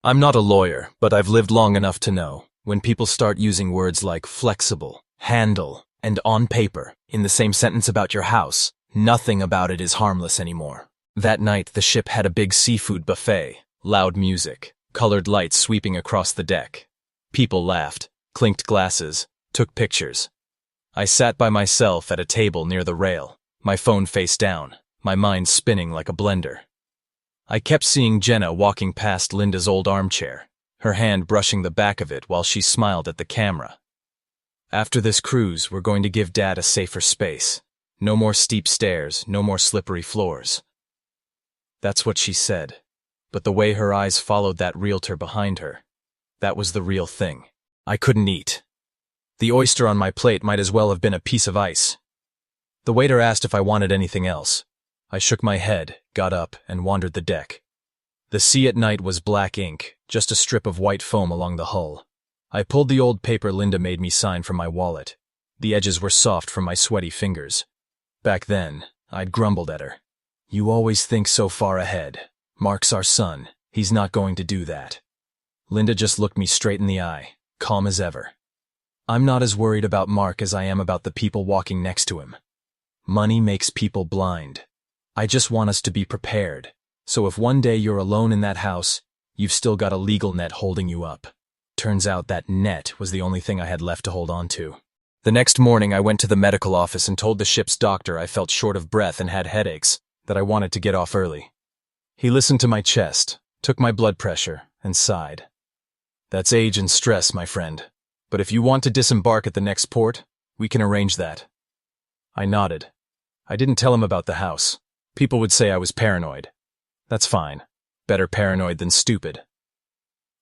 I'm not a lawyer, but I've lived long enough to know when people start using words like flexible, handle, and on paper in the same sentence about your house, nothing about it is harmless anymore. That night, the ship had a big seafood buffet, loud music, colored lights sweeping across the deck. People laughed, clinked glasses, took pictures. I sat by myself at a table near the rail, my phone face down, my mind spinning like a blender. I kept seeing Jenna walking past Linda's old armchair, her hand brushing the back of it while she smiled at the camera. After this cruise, we're going to give Dad a safer space. No more steep stairs, no more slippery floors. That's what she said, but the way her eyes followed that realtor behind her, that was the real thing. I couldn't eat. The oyster on my plate might as well have been a piece of ice. The waiter asked if I wanted anything else. I shook my head, got up, and wandered the deck. The sea at night was black ink, just a strip of white foam along the hull. I pulled the old paper Linda made me sign from my wallet. The edges were soft from my sweaty fingers. Back then, I'd grumbled at her. "You always think so far ahead. Mark's our son. He's not going to do that." Linda just looked me straight in the eye, calm as ever. "I'm not as worried about Mark as I am about the people walking next to him. Money makes people blind. I just want us to be prepared, so if one day you're alone in that house, you've still got a legal net holding you up." Turns out that net was the only thing I had left to hold on to. The next morning, I went to the medical office and told the ship's doctor I felt short of breath and had headaches, that I wanted to get off early. He listened to my chest, took my blood pressure, and sighed. "That's age and stress, my friend. But if you want to disembark at the next port, we can arrange that." I nodded. I didn't tell him about the house. People would say I was paranoid. That's fine. Better paranoid than stupid.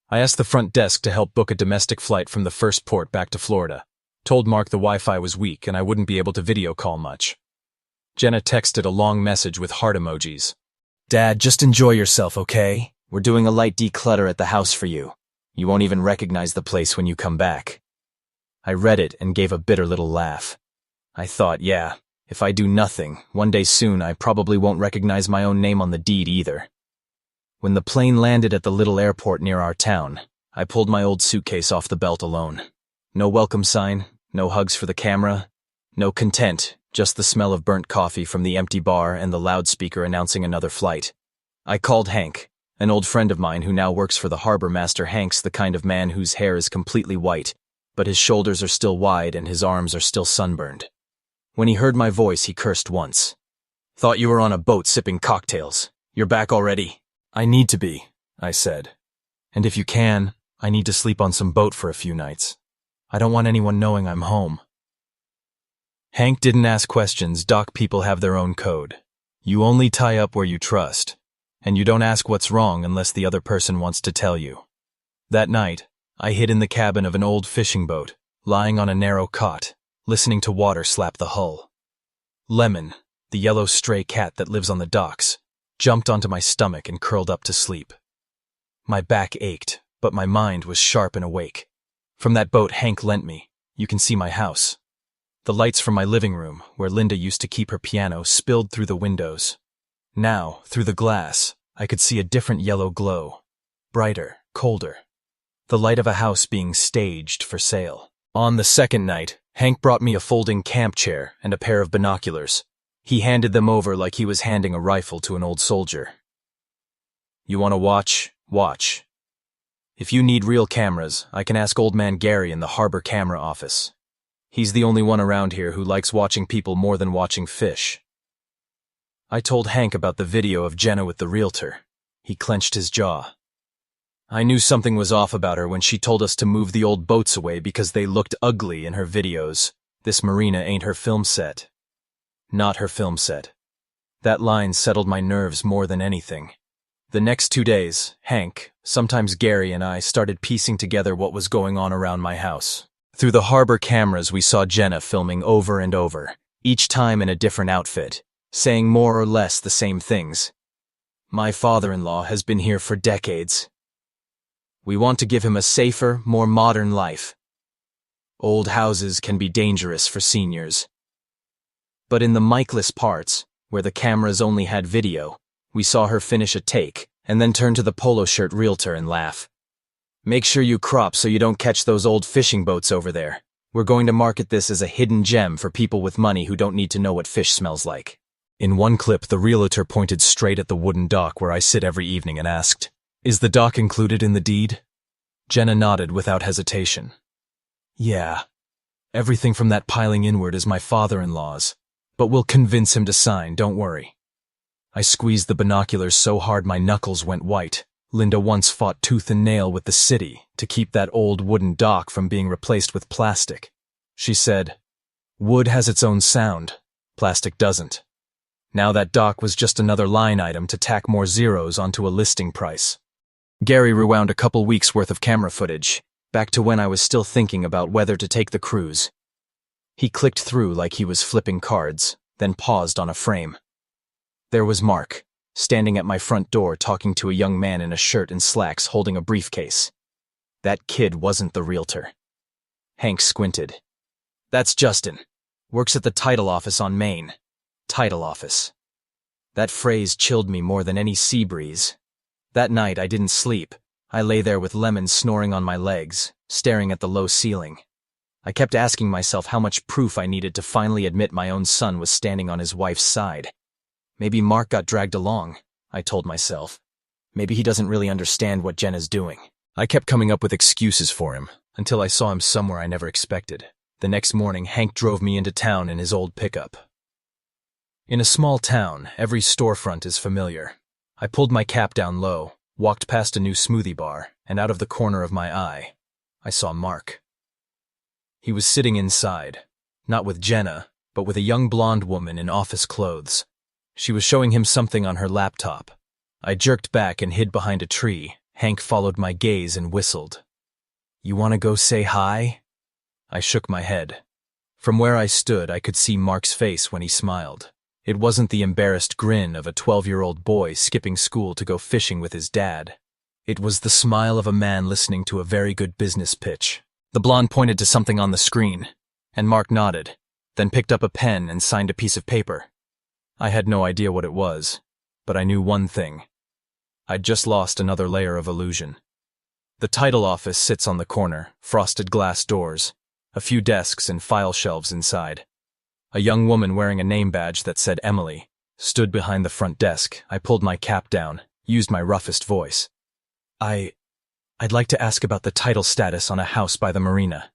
I asked the front desk to help book a domestic flight from the first port back to Florida. Told Mark the Wi-Fi was weak and I wouldn't be able to video call much. Jenna texted a long message with heart emojis. "Dad, just enjoy yourself, okay? We're doing a light declutter at the house for you. You won't even recognize the place when you come back." I read it and gave a bitter little laugh. I thought, yeah, if I do nothing, one day soon I probably won't recognize my own name on the deed either. When the plane landed at the little airport near our town, I pulled my old suitcase off the belt alone. No welcome sign, no hugs for the camera, no content, just the smell of burnt coffee from the empty bar and the loudspeaker announcing another flight. I called Hank, an old friend of mine who now works for the harbor master. Hank's the kind of man whose hair is completely white, but his shoulders are still wide and his arms are still sunburned. When he heard my voice, he cursed once. "Thought you were on a boat sipping cocktails. You're back already?" "I need to be," I said. "And if you can, I need to sleep on some boat for a few nights. I don't want anyone knowing I'm home." Hank didn't ask questions. Dock people have their own code. You only tie up where you trust, and you don't ask what's wrong unless the other person wants to tell you. That night, I hid in the cabin of an old fishing boat, lying on a narrow cot, listening to water slap the hull. Lemon, the yellow stray cat that lives on the docks, jumped onto my stomach and curled up to sleep. My back ached, but my mind was sharp and awake. From that boat Hank lent me, you can see my house. The lights from my living room, where Linda used to keep her piano, spilled through the windows. Now, through the glass, I could see a different yellow glow. Brighter, colder. The light of a house being staged for sale. On the second night, Hank brought me a folding camp chair and a pair of binoculars. He handed them over like he was handing a rifle to an old soldier. "You want to watch? Watch. If you need real cameras, I can ask old man Gary in the harbor camera office. He's the only one around here who likes watching people more than watching fish." I told Hank about the video of Jenna with the realtor. He clenched his jaw. I knew something was off about her when she told us to move the old boats away because they looked ugly in her videos. This marina ain't her film set. Not her film set. That line settled my nerves more than anything. The next 2 days, Hank, sometimes Gary, and I started piecing together what was going on around my house. Through the harbor cameras, we saw Jenna filming over and over, each time in a different outfit, saying more or less the same things. "My father-in-law has been here for decades. We want to give him a safer, more modern life. Old houses can be dangerous for seniors." But in the mic-less parts, where the cameras only had video, we saw her finish a take and then turn to the polo shirt realtor and laugh. Make sure you crop so you don't catch those old fishing boats over there. We're going to market this as a hidden gem for people with money who don't need to know what fish smells like. In one clip, the realtor pointed straight at the wooden dock where I sit every evening and asked, "Is the dock included in the deed?" Jenna nodded without hesitation. "Yeah. Everything from that piling inward is my father-in-law's, but we'll convince him to sign, don't worry." I squeezed the binoculars so hard my knuckles went white. Linda once fought tooth and nail with the city to keep that old wooden dock from being replaced with plastic. She said, "Wood has its own sound, plastic doesn't." Now that dock was just another line item to tack more zeros onto a listing price. Gary rewound a couple weeks' worth of camera footage, back to when I was still thinking about whether to take the cruise. He clicked through like he was flipping cards, then paused on a frame. There was Mark, standing at my front door talking to a young man in a shirt and slacks holding a briefcase. That kid wasn't the realtor. Hank squinted. "That's Justin. Works at the title office on Main. Title office." That phrase chilled me more than any sea breeze. That night I didn't sleep. I lay there with Lemon snoring on my legs, staring at the low ceiling. I kept asking myself how much proof I needed to finally admit my own son was standing on his wife's side. Maybe Mark got dragged along, I told myself. Maybe he doesn't really understand what Jenna's doing. I kept coming up with excuses for him, until I saw him somewhere I never expected. The next morning, Hank drove me into town in his old pickup. In a small town, every storefront is familiar. I pulled my cap down low, walked past a new smoothie bar, and out of the corner of my eye, I saw Mark. He was sitting inside, not with Jenna, but with a young blonde woman in office clothes. She was showing him something on her laptop. I jerked back and hid behind a tree. Hank followed my gaze and whistled. "You want to go say hi?" I shook my head. From where I stood, I could see Mark's face when he smiled. It wasn't the embarrassed grin of a 12-year-old boy skipping school to go fishing with his dad. It was the smile of a man listening to a very good business pitch. The blonde pointed to something on the screen, and Mark nodded, then picked up a pen and signed a piece of paper. I had no idea what it was, but I knew one thing. I'd just lost another layer of illusion. The title office sits on the corner, frosted glass doors, a few desks and file shelves inside. A young woman wearing a name badge that said Emily stood behind the front desk. I pulled my cap down, used my roughest voice. I'd like to ask about the title status on a house by the marina.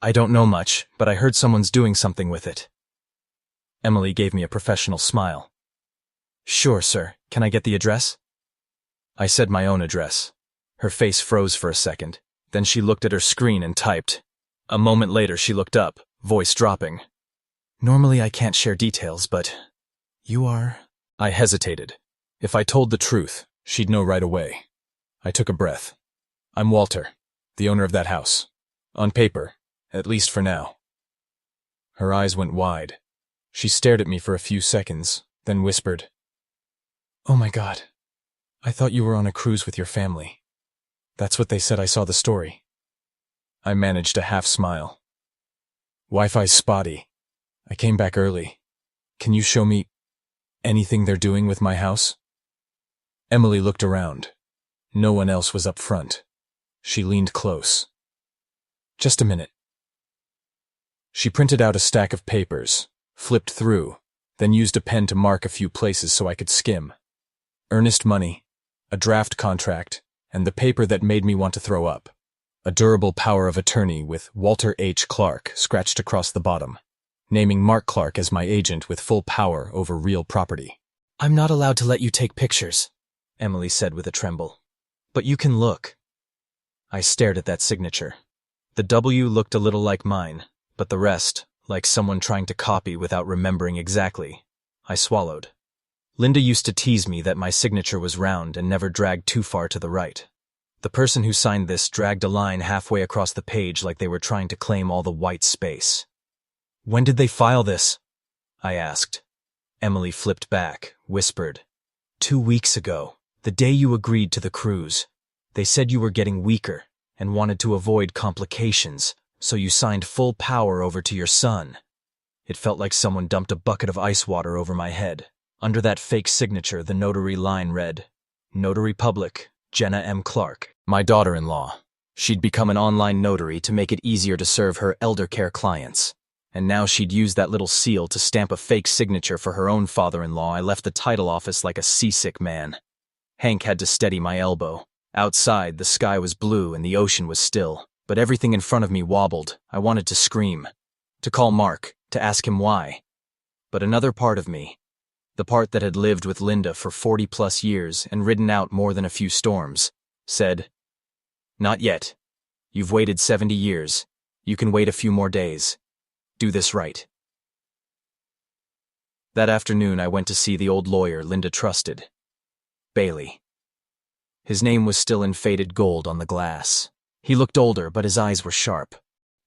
I don't know much, but I heard someone's doing something with it." Emily gave me a professional smile. "Sure, sir. Can I get the address?" I said my own address. Her face froze for a second. Then she looked at her screen and typed. A moment later, she looked up, voice dropping. "Normally I can't share details, but you are..." I hesitated. If I told the truth, she'd know right away. I took a breath. "I'm Walter, the owner of that house. On paper, at least for now." Her eyes went wide. She stared at me for a few seconds, then whispered, "Oh my God, I thought you were on a cruise with your family. That's what they said. I saw the story." I managed a half smile. "Wi-Fi's spotty. I came back early. Can you show me anything they're doing with my house?" Emily looked around. No one else was up front. She leaned close. "Just a minute." She printed out a stack of papers, flipped through, then used a pen to mark a few places so I could skim. Earnest money, a draft contract, and the paper that made me want to throw up. A durable power of attorney with Walter H. Clark scratched across the bottom, naming Mark Clark as my agent with full power over real property. "I'm not allowed to let you take pictures," Emily said with a tremble. "But you can look." I stared at that signature. The W looked a little like mine, but the rest, like someone trying to copy without remembering exactly. I swallowed. Linda used to tease me that my signature was round and never dragged too far to the right. The person who signed this dragged a line halfway across the page like they were trying to claim all the white space. "When did they file this?" I asked. Emily flipped back, whispered, 2 weeks ago, the day you agreed to the cruise. They said you were getting weaker and wanted to avoid complications, so you signed full power over to your son." It felt like someone dumped a bucket of ice water over my head. Under that fake signature, the notary line read, Notary Public, Jenna M. Clark, my daughter-in-law. She'd become an online notary to make it easier to serve her elder care clients. And now she'd use that little seal to stamp a fake signature for her own father-in-law. I left the title office like a seasick man. Hank had to steady my elbow. Outside, the sky was blue and the ocean was still, but everything in front of me wobbled. I wanted to scream, to call Mark, to ask him why. But another part of me, the part that had lived with Linda for 40-plus years and ridden out more than a few storms, said, "Not yet. You've waited 70 years. You can wait a few more days. Do this right." That afternoon, I went to see the old lawyer Linda trusted, Bailey. His name was still in faded gold on the glass. He looked older, but his eyes were sharp.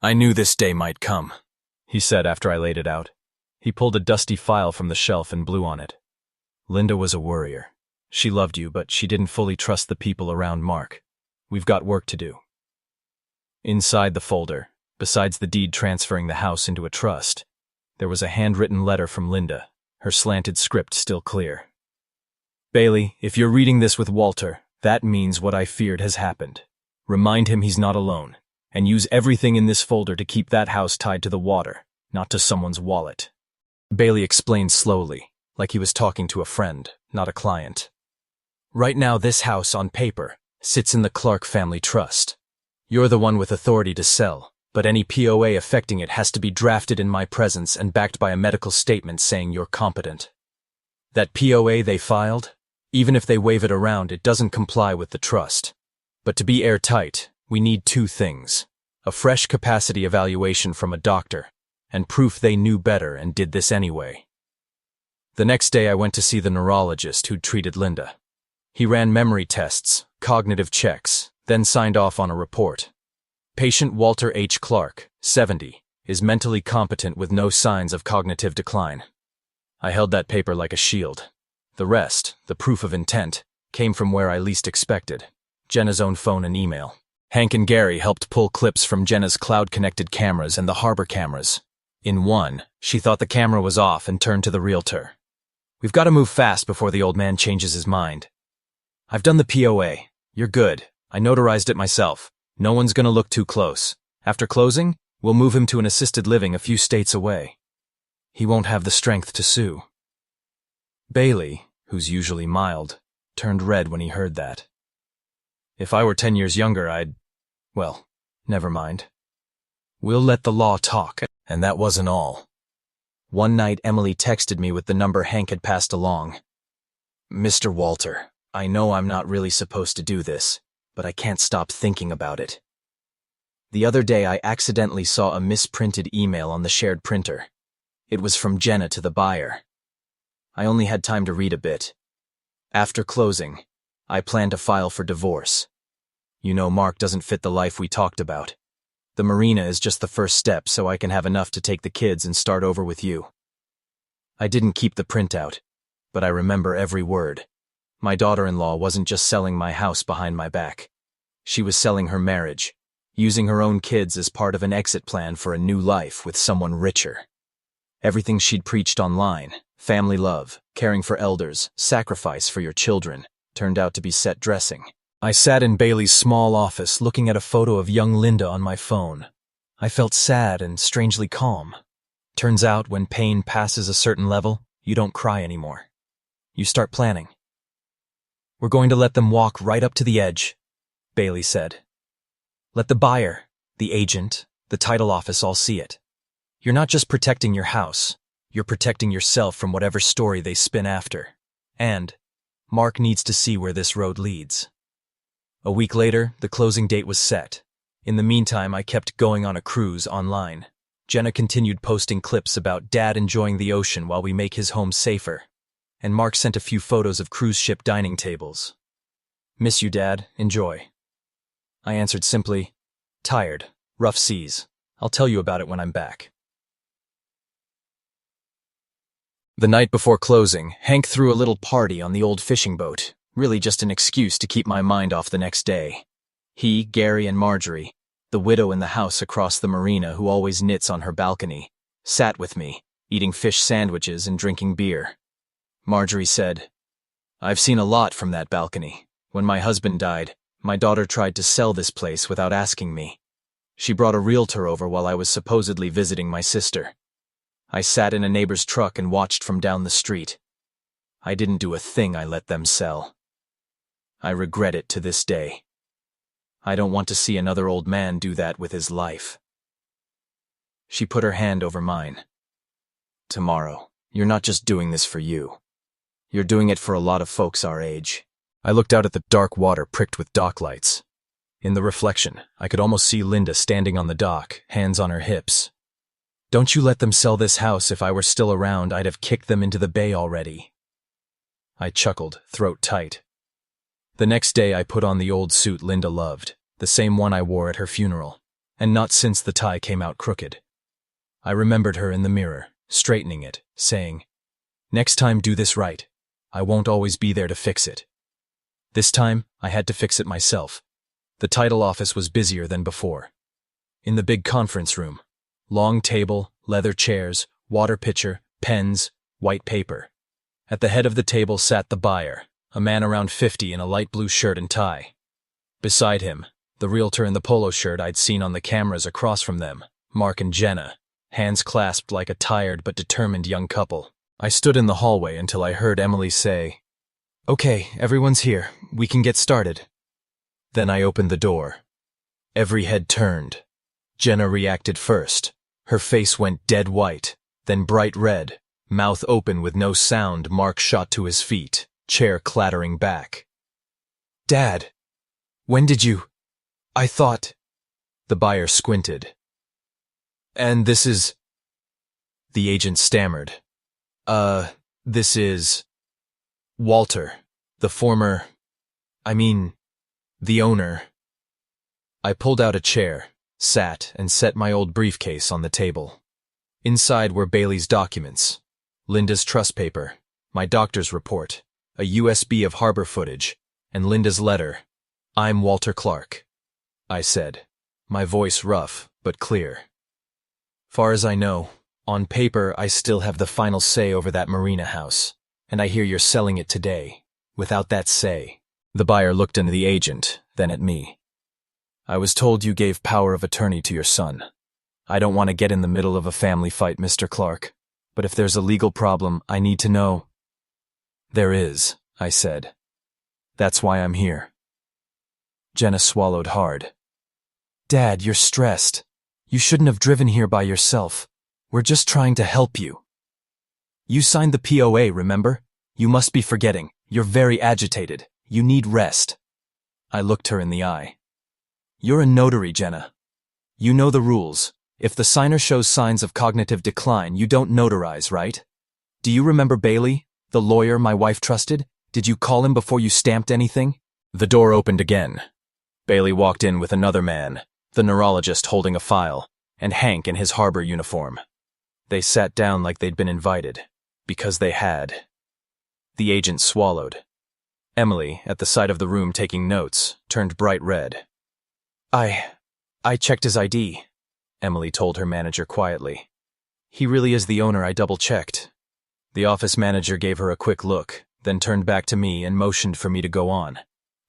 "I knew this day might come," he said after I laid it out. He pulled a dusty file from the shelf and blew on it. "Linda was a worrier. She loved you, but she didn't fully trust the people around Mark. We've got work to do." Inside the folder, besides the deed transferring the house into a trust, there was a handwritten letter from Linda, her slanted script still clear. "Bailey, if you're reading this with Walter, that means what I feared has happened. Remind him he's not alone, and use everything in this folder to keep that house tied to the water, not to someone's wallet." Bailey explained slowly, like he was talking to a friend, not a client. "Right now, this house, on paper, sits in the Clark family trust. You're the one with authority to sell, but any POA affecting it has to be drafted in my presence and backed by a medical statement saying you're competent. That POA they filed, even if they wave it around, it doesn't comply with the trust. But to be airtight, we need two things: a fresh capacity evaluation from a doctor, and proof they knew better and did this anyway." The next day I went to see the neurologist who'd treated Linda. He ran memory tests, cognitive checks, then signed off on a report. Patient Walter H. Clark, 70, is mentally competent with no signs of cognitive decline. I held that paper like a shield. The rest, the proof of intent, came from where I least expected: Jenna's own phone and email. Hank and Gary helped pull clips from Jenna's cloud-connected cameras and the harbor cameras. In one, she thought the camera was off and turned to the realtor. "We've got to move fast before the old man changes his mind. I've done the POA. You're good. I notarized it myself. No one's going to look too close. After closing, we'll move him to an assisted living a few states away. He won't have the strength to sue." Bailey, who's usually mild, turned red when he heard that. If I were 10 years younger, well, never mind. "We'll let the law talk." And that wasn't all. One night, Emily texted me with the number Hank had passed along. "Mr. Walter, I know I'm not really supposed to do this, but I can't stop thinking about it." The other day, I accidentally saw a misprinted email on the shared printer. It was from Jenna to the buyer. I only had time to read a bit. After closing, I plan to file for divorce. You know, Mark doesn't fit the life we talked about. The marina is just the first step, so I can have enough to take the kids and start over with you. I didn't keep the printout, but I remember every word. My daughter-in-law wasn't just selling my house behind my back. She was selling her marriage, using her own kids as part of an exit plan for a new life with someone richer. Everything she'd preached online, family love, caring for elders, sacrifice for your children, turned out to be set dressing. I sat in Bailey's small office looking at a photo of young Linda on my phone. I felt sad and strangely calm. Turns out, when pain passes a certain level, you don't cry anymore. You start planning. "We're going to let them walk right up to the edge," Bailey said. "Let the buyer, the agent, the title office all see it. You're not just protecting your house, you're protecting yourself from whatever story they spin after. And Mark needs to see where this road leads." A week later, the closing date was set. In the meantime, I kept going on a cruise online. Jenna continued posting clips about Dad enjoying the ocean while we make his home safer. And Mark sent a few photos of cruise ship dining tables. "Miss you, Dad. Enjoy." I answered simply, "Tired. Rough seas. I'll tell you about it when I'm back." The night before closing, Hank threw a little party on the old fishing boat, really just an excuse to keep my mind off the next day. He, Gary, and Marjorie, the widow in the house across the marina who always knits on her balcony, sat with me, eating fish sandwiches and drinking beer. Marjorie said, I've seen a lot from that balcony. When my husband died, my daughter tried to sell this place without asking me. She brought a realtor over while I was supposedly visiting my sister. I sat in a neighbor's truck and watched from down the street. I didn't do a thing I let them sell. I regret it to this day. I don't want to see another old man do that with his life. She put her hand over mine. Tomorrow, you're not just doing this for you. You're doing it for a lot of folks our age. I looked out at the dark water pricked with dock lights. In the reflection, I could almost see Linda standing on the dock, hands on her hips. Don't you let them sell this house. If I were still around, I'd have kicked them into the bay already. I chuckled, throat tight. The next day I put on the old suit Linda loved, the same one I wore at her funeral, and not since the tie came out crooked. I remembered her in the mirror, straightening it, saying, "Next time do this right. I won't always be there to fix it." This time, I had to fix it myself. The title office was busier than before. In the big conference room, long table, leather chairs, water pitcher, pens, white paper. At the head of the table sat the buyer, a man around 50 in a light blue shirt and tie. Beside him, the realtor in the polo shirt I'd seen on the cameras across from them, Mark and Jenna, hands clasped like a tired but determined young couple. I stood in the hallway until I heard Emily say, "Okay, everyone's here. We can get started." Then I opened the door. Every head turned. Jenna reacted first. Her face went dead white, then bright red, mouth open with no sound. Mark shot to his feet, chair clattering back. "Dad, when did you... I thought..." The buyer squinted. "And this is..." The agent stammered. This is... Walter, the former... the owner." I pulled out a chair, sat, and set my old briefcase on the table. Inside were Bailey's documents, Linda's trust paper, my doctor's report, a USB of harbor footage, and Linda's letter. "I'm Walter Clark," I said, my voice rough but clear. "Far as I know, on paper I still have the final say over that marina house, and I hear you're selling it today, without that say." The buyer looked at the agent, then at me. "I was told you gave power of attorney to your son. I don't want to get in the middle of a family fight, Mr. Clark, but if there's a legal problem, I need to know." "There is," I said. "That's why I'm here." Jenna swallowed hard. "Dad, you're stressed. You shouldn't have driven here by yourself. We're just trying to help you." "You signed the POA, remember? You must be forgetting. You're very agitated. You need rest." I looked her in the eye. "You're a notary, Jenna. You know the rules. If the signer shows signs of cognitive decline, you don't notarize, right? Do you remember Bailey, the lawyer my wife trusted? Did you call him before you stamped anything?" The door opened again. Bailey walked in with another man, the neurologist holding a file, and Hank in his harbor uniform. They sat down like they'd been invited, because they had. The agent swallowed. Emily, at the side of the room taking notes, turned bright red. I checked his ID," Emily told her manager quietly. "He really is the owner. I double-checked." The office manager gave her a quick look, then turned back to me and motioned for me to go on.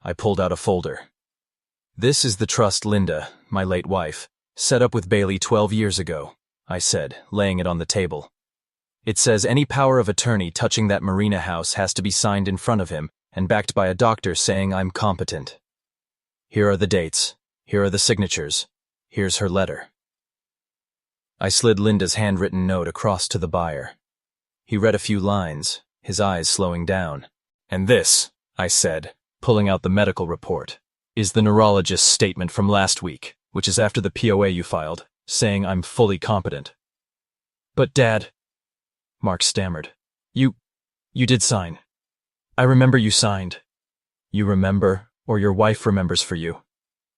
I pulled out a folder. "This is the trust Linda, my late wife, set up with Bailey 12 years ago," I said, laying it on the table. "It says any power of attorney touching that marina house has to be signed in front of him and backed by a doctor saying I'm competent. Here are the dates. Here are the signatures. Here's her letter." I slid Linda's handwritten note across to the buyer. He read a few lines, his eyes slowing down. "And this," I said, pulling out the medical report, "is the neurologist's statement from last week, which is after the POA you filed, saying I'm fully competent." "But Dad," Mark stammered, You did sign. I remember you signed." "You remember, or your wife remembers for you?"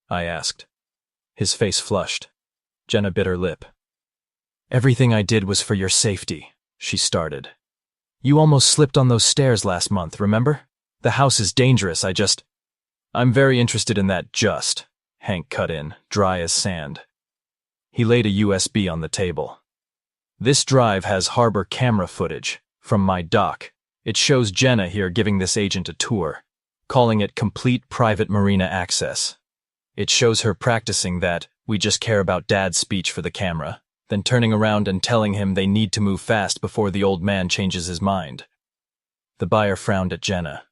I asked. His face flushed. Jenna bit her lip. "Everything I did was for your safety," she started. "You almost slipped on those stairs last month, remember? The house is dangerous, I'm very interested in that just," Hank cut in, dry as sand. He laid a USB on the table. "This drive has harbor camera footage, from my dock, It shows Jenna here giving this agent a tour, calling it complete private marina access. It shows her practicing that "we just care about Dad's" speech for the camera, then turning around and telling him they need to move fast before the old man changes his mind. The buyer frowned at Jenna.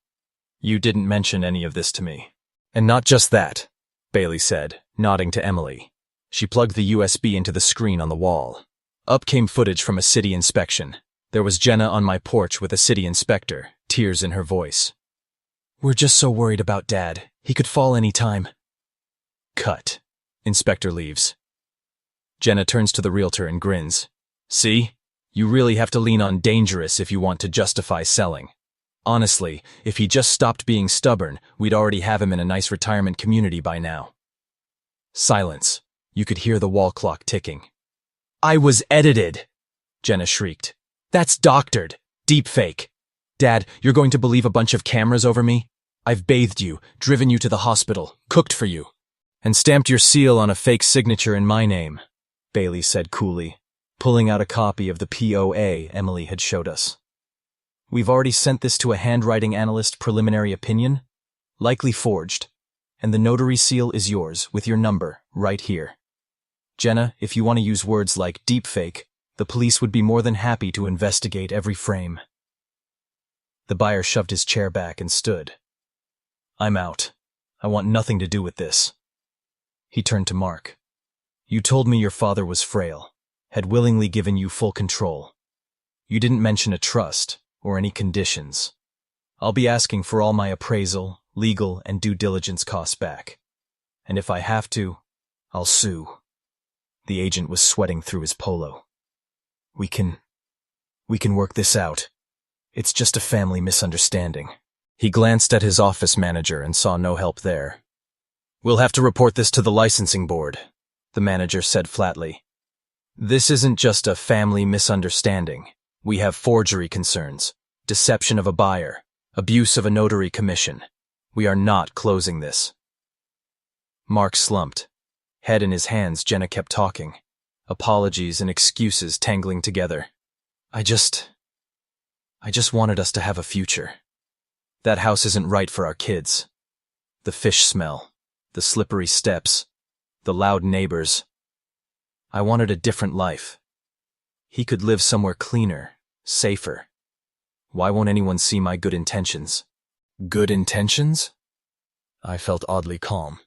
"You didn't mention any of this to me." "And not just that," Bailey said, nodding to Emily. She plugged the USB into the screen on the wall. Up came footage from a city inspection. There was Jenna on my porch with a city inspector, tears in her voice. "We're just so worried about Dad. He could fall any time." Cut. Inspector leaves. Jenna turns to the realtor and grins. "See? You really have to lean on dangerous if you want to justify selling. Honestly, if he just stopped being stubborn, we'd already have him in a nice retirement community by now." Silence. You could hear the wall clock ticking. "I was edited!" Jenna shrieked. "That's doctored. Deepfake. Dad, you're going to believe a bunch of cameras over me? I've bathed you, driven you to the hospital, cooked for you, and stamped your seal on a fake signature in my name," Bailey said coolly, pulling out a copy of the POA Emily had showed us. "We've already sent this to a handwriting analyst preliminary opinion, likely forged, and the notary seal is yours with your number right here. Jenna, if you want to use words like deepfake, the police would be more than happy to investigate every frame." The buyer shoved his chair back and stood. "I'm out. I want nothing to do with this." He turned to Mark. "You told me your father was frail, had willingly given you full control. You didn't mention a trust or any conditions. I'll be asking for all my appraisal, legal, and due diligence costs back. And if I have to, I'll sue." The agent was sweating through his polo. We can work this out. It's just a family misunderstanding." He glanced at his office manager and saw no help there. "We'll have to report this to the licensing board," the manager said flatly. "This isn't just a family misunderstanding. We have forgery concerns, deception of a buyer, abuse of a notary commission. We are not closing this." Mark slumped. Head in his hands, Jenna kept talking. Apologies and excuses tangling together. I just wanted us to have a future. That house isn't right for our kids. The fish smell, the slippery steps, the loud neighbors. I wanted a different life. He could live somewhere cleaner, safer. Why won't anyone see my good intentions?" "Good intentions?" I felt oddly calm.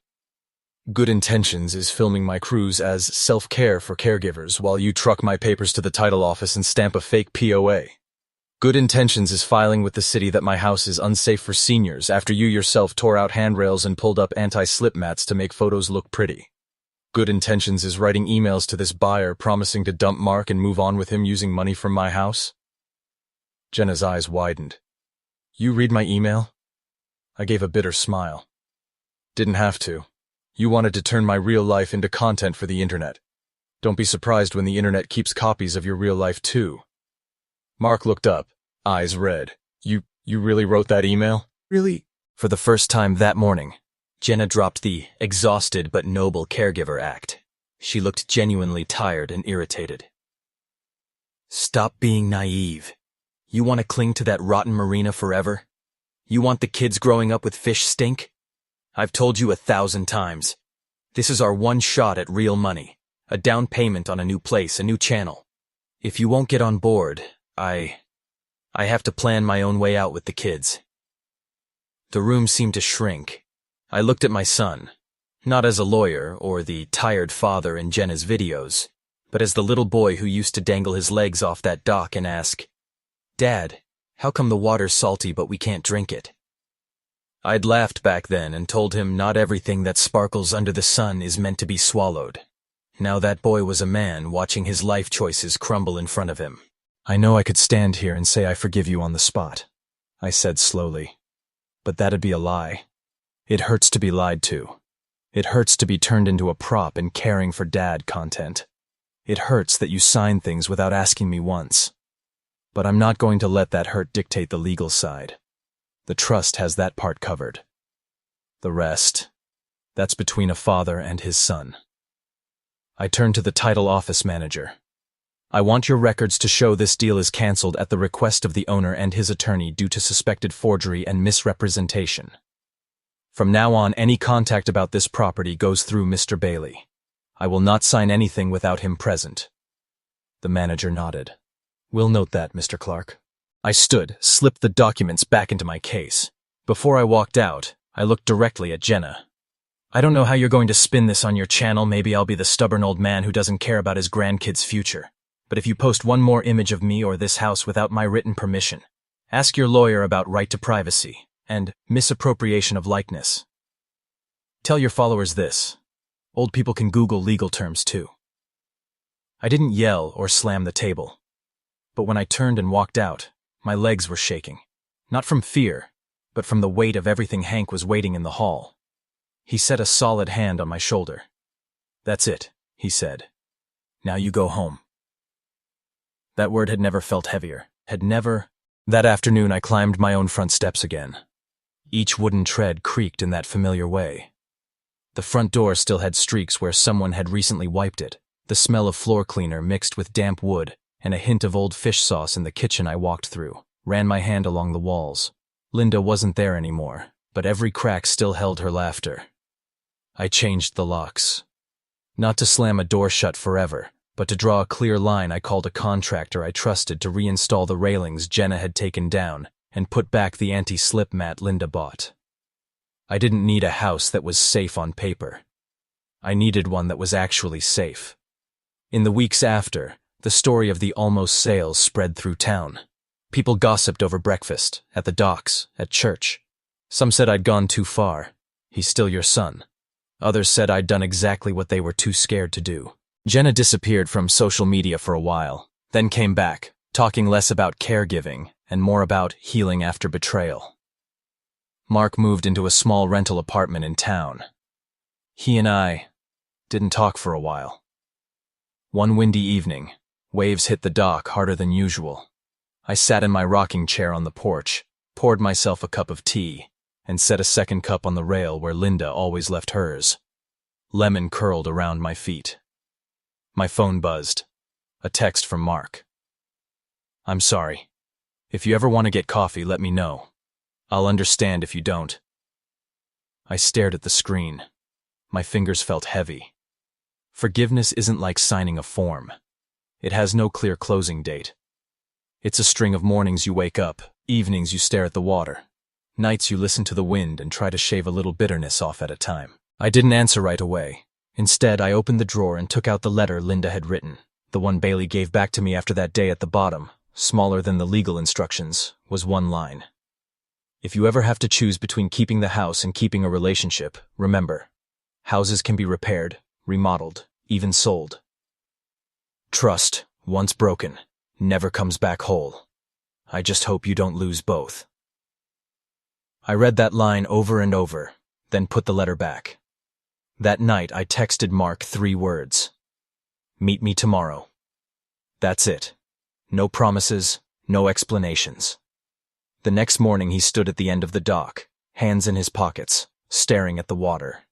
"Good intentions is filming my cruise as self-care for caregivers while you truck my papers to the title office and stamp a fake POA. Good intentions is filing with the city that my house is unsafe for seniors after you yourself tore out handrails and pulled up anti-slip mats to make photos look pretty. Good intentions is writing emails to this buyer promising to dump Mark and move on with him using money from my house." Jenna's eyes widened. "You read my email?" I gave a bitter smile. "Didn't have to. You wanted to turn my real life into content for the internet. Don't be surprised when the internet keeps copies of your real life too." Mark looked up, eyes red. You really wrote that email?" "Really?" For the first time that morning, Jenna dropped the exhausted but noble caregiver act. She looked genuinely tired and irritated. "Stop being naive. You want to cling to that rotten marina forever? You want the kids growing up with fish stink? I've told you 1,000 times. This is our one shot at real money, a down payment on a new place, a new channel. If you won't get on board, I have to plan my own way out with the kids." The room seemed to shrink. I looked at my son, not as a lawyer or the tired father in Jenna's videos, but as the little boy who used to dangle his legs off that dock and ask, "Dad, how come the water's salty but we can't drink it?" I'd laughed back then and told him not everything that sparkles under the sun is meant to be swallowed. Now that boy was a man watching his life choices crumble in front of him. "I know I could stand here and say I forgive you on the spot," I said slowly. "But that'd be a lie. It hurts to be lied to. It hurts to be turned into a prop in caring for Dad content. It hurts that you sign things without asking me once. But I'm not going to let that hurt dictate the legal side. The trust has that part covered. The rest, that's between a father and his son." I turned to the title office manager. I want your records to show this deal is cancelled at the request of the owner and his attorney due to suspected forgery and misrepresentation. From now on, any contact about this property goes through Mr. Bailey. I will not sign anything without him present." The manager nodded. "We'll note that, Mr. Clark." I stood, slipped the documents back into my case. Before I walked out, I looked directly at Jenna. "I don't know how you're going to spin this on your channel. Maybe I'll be the stubborn old man who doesn't care about his grandkids' future. But if you post one more image of me or this house without my written permission, ask your lawyer about right to privacy and misappropriation of likeness. Tell your followers this. Old people can Google legal terms too." I didn't yell or slam the table. But when I turned and walked out, my legs were shaking. Not from fear, but from the weight of everything Hank was waiting in the hall. He set a solid hand on my shoulder. "That's it," he said. "Now you go home." That word had never felt heavier. That afternoon I climbed my own front steps again. Each wooden tread creaked in that familiar way. The front door still had streaks where someone had recently wiped it. The smell of floor cleaner mixed with damp wood and a hint of old fish sauce in the kitchen I walked through, ran my hand along the walls. Linda wasn't there anymore, but every crack still held her laughter. I changed the locks. Not to slam a door shut forever, but to draw a clear line. I called a contractor I trusted to reinstall the railings Jenna had taken down and put back the anti-slip mat Linda bought. I didn't need a house that was safe on paper. I needed one that was actually safe. In the weeks after, the story of the almost sales spread through town. People gossiped over breakfast, at the docks, at church. Some said I'd gone too far. He's still your son. Others said I'd done exactly what they were too scared to do. Jenna disappeared from social media for a while, then came back, talking less about caregiving and more about healing after betrayal. Mark moved into a small rental apartment in town. He and I didn't talk for a while. One windy evening, waves hit the dock harder than usual. I sat in my rocking chair on the porch, poured myself a cup of tea, and set a second cup on the rail where Linda always left hers. Lemon curled around my feet. My phone buzzed. A text from Mark. "I'm sorry. If you ever want to get coffee, let me know. I'll understand if you don't." I stared at the screen. My fingers felt heavy. Forgiveness isn't like signing a form. It has no clear closing date. It's a string of mornings you wake up, evenings you stare at the water, nights you listen to the wind and try to shave a little bitterness off at a time. I didn't answer right away. Instead, I opened the drawer and took out the letter Linda had written. The one Bailey gave back to me after that day. At the bottom, smaller than the legal instructions, was one line. "If you ever have to choose between keeping the house and keeping a relationship, remember, houses can be repaired, remodeled, even sold. Trust, once broken, never comes back whole. I just hope you don't lose both." I read that line over and over, then put the letter back. That night, I texted Mark 3 words. "Meet me tomorrow." That's it. No promises, no explanations. The next morning, he stood at the end of the dock, hands in his pockets, staring at the water.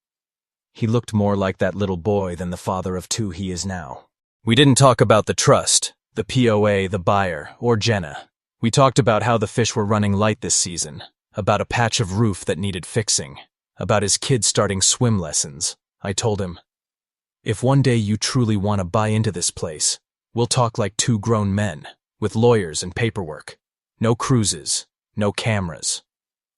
He looked more like that little boy than the father of 2 he is now. We didn't talk about the trust, the POA, the buyer, or Jenna. We talked about how the fish were running light this season, about a patch of roof that needed fixing, about his kids starting swim lessons. I told him, "If one day you truly want to buy into this place, we'll talk like 2 grown men, with lawyers and paperwork. No cruises, no cameras.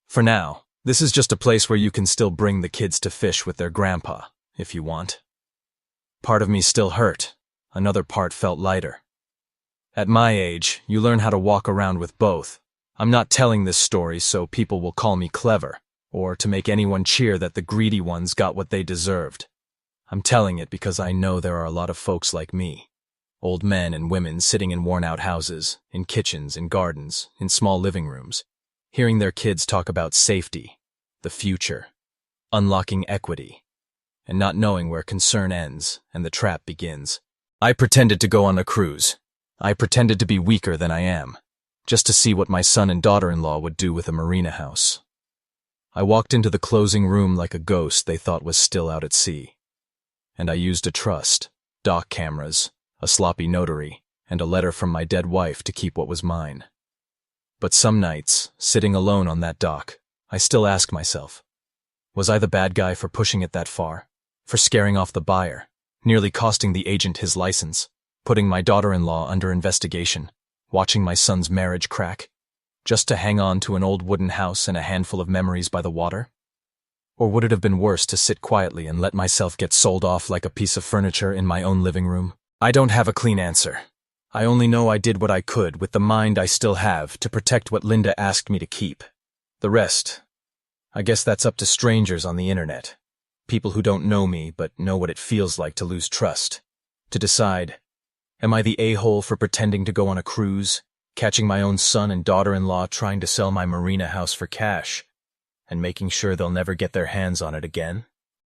For now, this is just a place where you can still bring the kids to fish with their grandpa, if you want." Part of me still hurt. Another part felt lighter. At my age, you learn how to walk around with both. I'm not telling this story so people will call me clever, or to make anyone cheer that the greedy ones got what they deserved. I'm telling it because I know there are a lot of folks like me. Old men and women sitting in worn-out houses, in kitchens, in gardens, in small living rooms, hearing their kids talk about safety, the future, unlocking equity, and not knowing where concern ends and the trap begins. I pretended to go on a cruise. I pretended to be weaker than I am, just to see what my son and daughter-in-law would do with a marina house. I walked into the closing room like a ghost they thought was still out at sea. And I used a trust, dock cameras, a sloppy notary, and a letter from my dead wife to keep what was mine. But some nights, sitting alone on that dock, I still ask myself, was I the bad guy for pushing it that far? For scaring off the buyer, nearly costing the agent his license, putting my daughter-in-law under investigation, watching my son's marriage crack, just to hang on to an old wooden house and a handful of memories by the water? Or would it have been worse to sit quietly and let myself get sold off like a piece of furniture in my own living room? I don't have a clean answer. I only know I did what I could with the mind I still have to protect what Linda asked me to keep. The rest, I guess that's up to strangers on the internet. People who don't know me but know what it feels like to lose trust. To decide, am I the a-hole for pretending to go on a cruise, catching my own son and daughter-in-law trying to sell my marina house for cash, and making sure they'll never get their hands on it again?